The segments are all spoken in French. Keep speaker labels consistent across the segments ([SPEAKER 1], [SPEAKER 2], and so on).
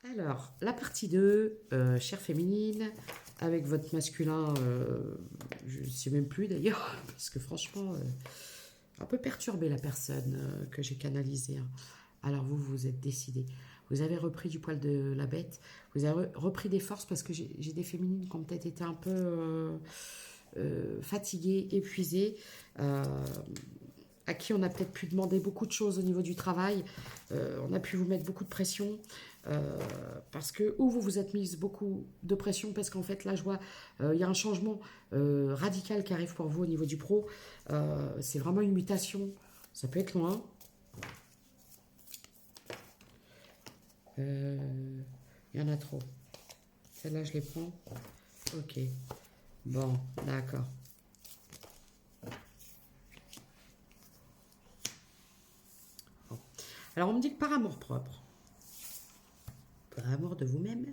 [SPEAKER 1] Alors, la partie 2, chère féminine, avec votre masculin, je ne sais même plus d'ailleurs, parce que franchement, un peu perturbé la personne que j'ai canalisée, hein. Alors vous, vous êtes décidé. Vous avez repris du poil de la bête, vous avez repris des forces parce que j'ai des féminines qui ont peut-être été un peu fatiguées, épuisées. Euh, à qui on a peut-être pu demander beaucoup de choses au niveau du travail. On a pu vous mettre beaucoup de pression. Parce que, ou vous vous êtes mise beaucoup de pression, parce qu'en fait, là, je vois, il y a un changement radical qui arrive pour vous au niveau du pro. C'est vraiment une mutation. Ça peut être loin. Il y en a trop. Celle-là, je les prends. Ok. Bon, d'accord. Bon. Alors, on me dit que par amour propre, par amour de vous-même,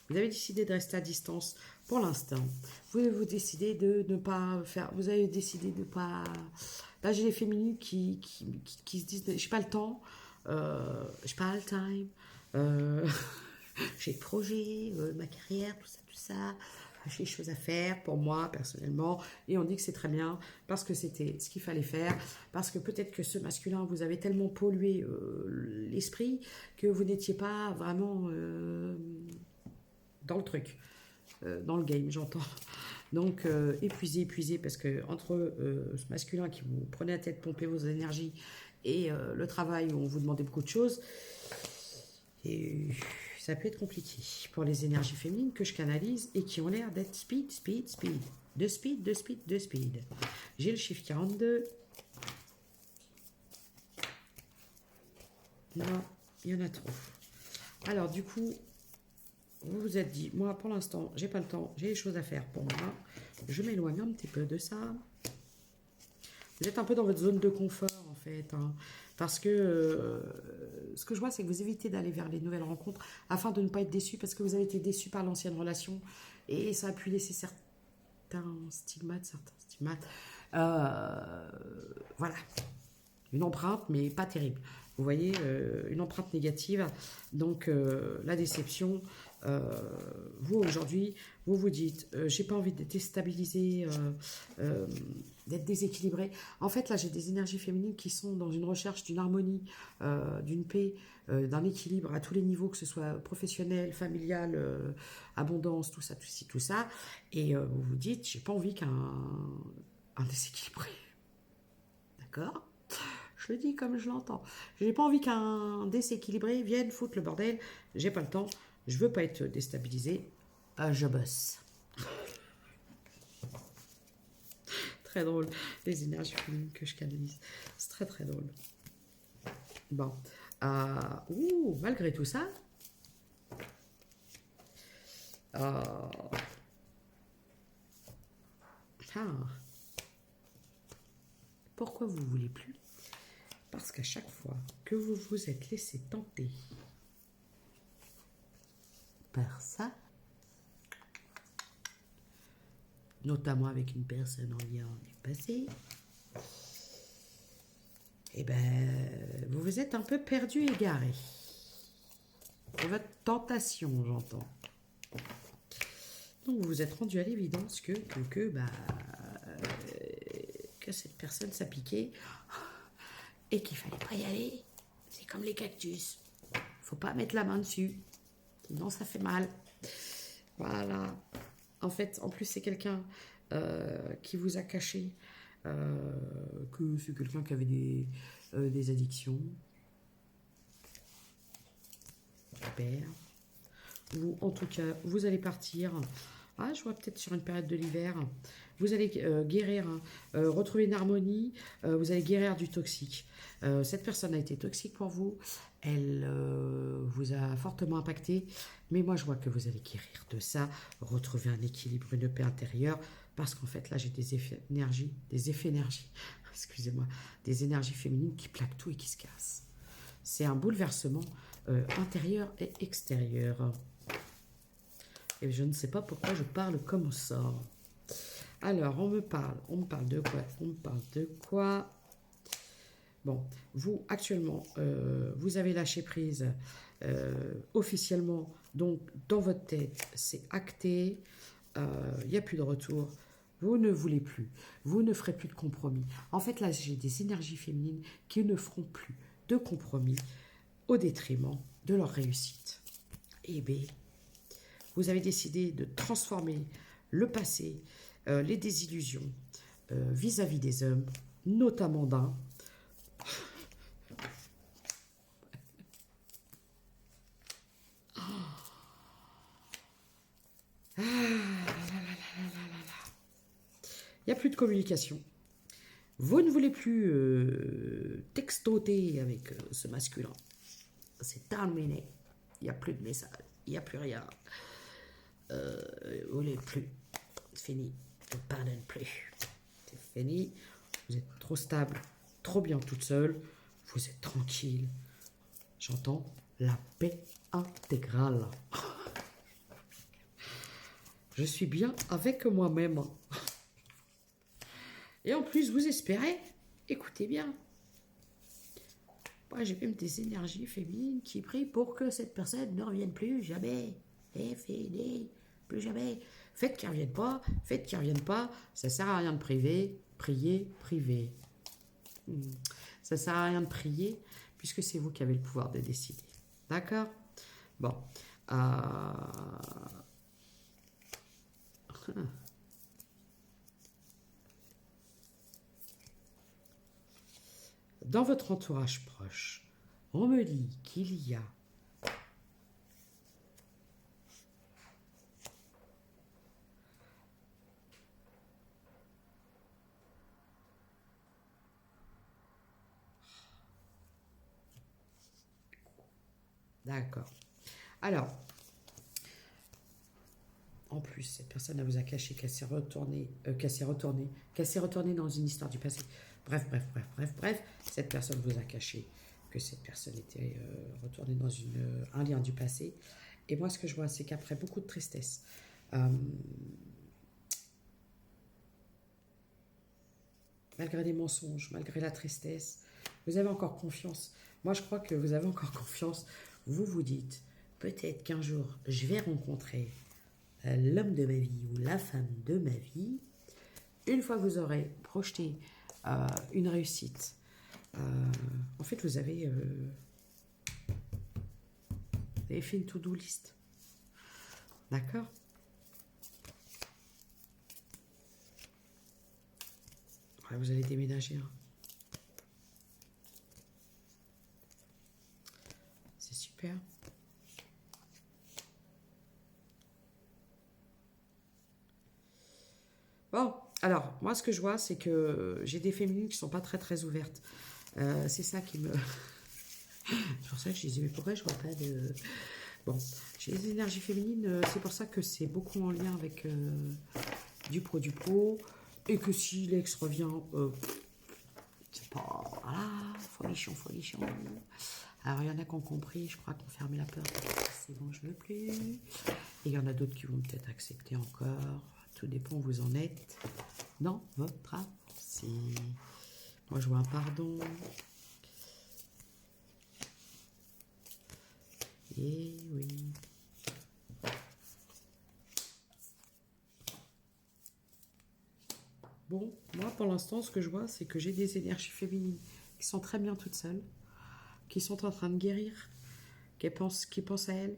[SPEAKER 1] vous avez décidé de rester à distance pour l'instant. Vous décidez de ne pas faire. Vous avez décidé de ne pas. Là, j'ai les féminines qui se disent j'ai pas le temps, j'ai pas le time, euh, j'ai le projet, ma carrière, tout ça. J'ai des choses à faire pour moi personnellement, et on dit que c'est très bien parce que c'était ce qu'il fallait faire, parce que peut-être que ce masculin vous avait tellement pollué l'esprit que vous n'étiez pas vraiment dans le truc, dans le game, j'entends. Donc, épuisé, parce que entre ce masculin qui vous prenait la tête, pomper vos énergies, et le travail où on vous demandait beaucoup de choses, et ça peut être compliqué pour les énergies féminines que je canalise et qui ont l'air d'être speed, speed, speed. De speed, de speed, de speed. J'ai le chiffre 42. Non, il y en a trop. Alors, du coup, vous vous êtes dit, moi pour l'instant, j'ai pas le temps, j'ai des choses à faire pour moi. Je m'éloigne un petit peu de ça. Vous êtes un peu dans votre zone de confort en fait, hein, parce que ce que je vois, c'est que vous évitez d'aller vers les nouvelles rencontres afin de ne pas être déçu, parce que vous avez été déçu par l'ancienne relation et ça a pu laisser certains stigmates. Euh, voilà, une empreinte, mais pas terrible. Vous voyez, une empreinte négative. Donc, la déception. euh, Vous, aujourd'hui, vous vous dites, j'ai pas envie de déstabiliser, euh, d'être déséquilibré. En fait, là, j'ai des énergies féminines qui sont dans une recherche d'une harmonie, d'une paix, d'un équilibre à tous les niveaux, que ce soit professionnel, familial, abondance, tout ça, tout ci, tout ça. Et vous vous dites, j'ai pas envie qu'un déséquilibré. D'accord? Je le dis comme je l'entends. J'ai pas envie qu'un déséquilibré vienne foutre le bordel. J'ai pas le temps. Je veux pas être déstabilisé. Je bosse. Très drôle. Les énergies féminines que je canalise. C'est très très drôle. Bon. Malgré tout ça. euh, ah, Pourquoi vous voulez plus? Parce qu'à chaque fois que vous vous êtes laissé tenter par ça, notamment avec une personne en lien du passé, eh ben, vous vous êtes un peu perdu, égaré. C'est votre tentation, j'entends. Donc vous vous êtes rendu à l'évidence que cette personne s'appliquait et qu'il fallait pas y aller. C'est comme les cactus. Faut pas mettre la main dessus. Sinon ça fait mal. Voilà. En fait, en plus, c'est quelqu'un qui vous a caché que c'est quelqu'un qui avait des addictions. Super. Vous, en tout cas, vous allez partir. Ah, je vois peut-être sur une période de l'hiver. Vous allez guérir, hein, retrouver une harmonie. Vous allez guérir du toxique. Cette personne a été toxique pour vous. Elle vous a fortement impacté. Mais moi, je vois que vous allez guérir de ça. Retrouver un équilibre, une paix intérieure. Parce qu'en fait, là, j'ai des effets énergie. Excusez-moi. Des énergies féminines qui plaquent tout et qui se cassent. C'est un bouleversement intérieur et extérieur. Et je ne sais pas pourquoi je parle comme ça. Alors, on me parle de quoi? On me parle de quoi? Bon, vous, actuellement, vous avez lâché prise officiellement. Donc, dans votre tête, c'est acté. Il n'y a plus de retour. Vous ne voulez plus. Vous ne ferez plus de compromis. En fait, là, j'ai des énergies féminines qui ne feront plus de compromis au détriment de leur réussite. Eh bien, vous avez décidé de transformer le passé, les désillusions vis-à-vis des hommes, notamment d'un. Il n'y a plus de communication. Vous ne voulez plus textoter avec ce masculin. C'est terminé. Il n'y a plus de message. Il n'y a plus rien. Vous voulez plus. C'est fini. Je ne pardonne plus. C'est fini. Vous êtes trop stable, trop bien toute seule. Vous êtes tranquille. J'entends la paix intégrale. Je suis bien avec moi-même. Et en plus, vous espérez, écoutez bien, moi j'ai même des énergies féminines qui prient pour que cette personne ne revienne plus jamais. Et fini, plus jamais. Faites qu'il ne revienne pas, faites qu'il ne revienne pas. Ça ne sert à rien de prier. Ça ne sert à rien de prier, puisque c'est vous qui avez le pouvoir de décider. D'accord? Bon. Dans votre entourage proche, on me dit qu'il y a D'accord. Alors, en plus, cette personne elle vous a caché qu'elle s'est retournée, dans une histoire du passé. Bref, cette personne vous a caché que cette personne était retournée dans un lien du passé. Et moi, ce que je vois, c'est qu'après beaucoup de tristesse, malgré les mensonges, malgré la tristesse, vous avez encore confiance. Moi, je crois que vous avez encore confiance. Vous vous dites, peut-être qu'un jour, je vais rencontrer l'homme de ma vie ou la femme de ma vie. Une fois que vous aurez projeté une réussite, en fait, vous avez fait une to-do list. D'accord? Ouais, vous allez déménager. Hein. C'est super. Bon, alors, moi, ce que je vois, c'est que j'ai des féminines qui sont pas très, très ouvertes. C'est ça qui me... C'est pour ça que je disais, mais pourquoi je vois pas de... Bon, j'ai les énergies féminines, c'est pour ça que c'est beaucoup en lien avec du pro, et que si l'ex revient, c'est pas... Voilà, folichon. Alors, il y en a qui ont compris, je crois qu'on fermait la porte, c'est bon, je veux plus. Et il y en a d'autres qui vont peut-être accepter encore. Tout dépend où vous en êtes dans votre avancée. Moi, je vois un pardon. Et oui. Bon, moi, pour l'instant, ce que je vois, c'est que j'ai des énergies féminines qui sont très bien toutes seules, qui sont en train de guérir, qui pensent à elles,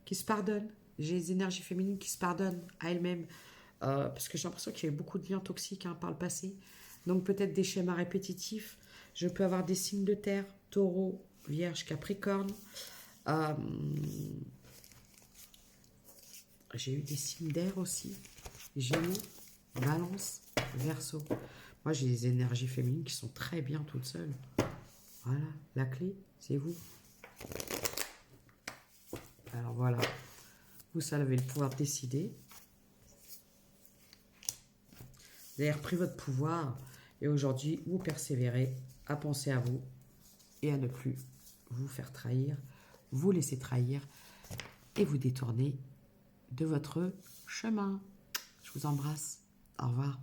[SPEAKER 1] qui se pardonnent. J'ai des énergies féminines qui se pardonnent à elles-mêmes. Parce que j'ai l'impression qu'il y a eu beaucoup de liens toxiques par le passé. Donc peut-être des schémas répétitifs. Je peux avoir des signes de terre, taureau, vierge, capricorne. J'ai eu des signes d'air aussi. Gémeaux, balance, verseau. Moi j'ai des énergies féminines qui sont très bien toutes seules. Voilà, la clé, c'est vous. Alors voilà, vous avez le pouvoir de décider. Vous avez repris votre pouvoir et aujourd'hui, vous persévérez à penser à vous et à ne plus vous faire trahir, vous laisser trahir et vous détourner de votre chemin. Je vous embrasse. Au revoir.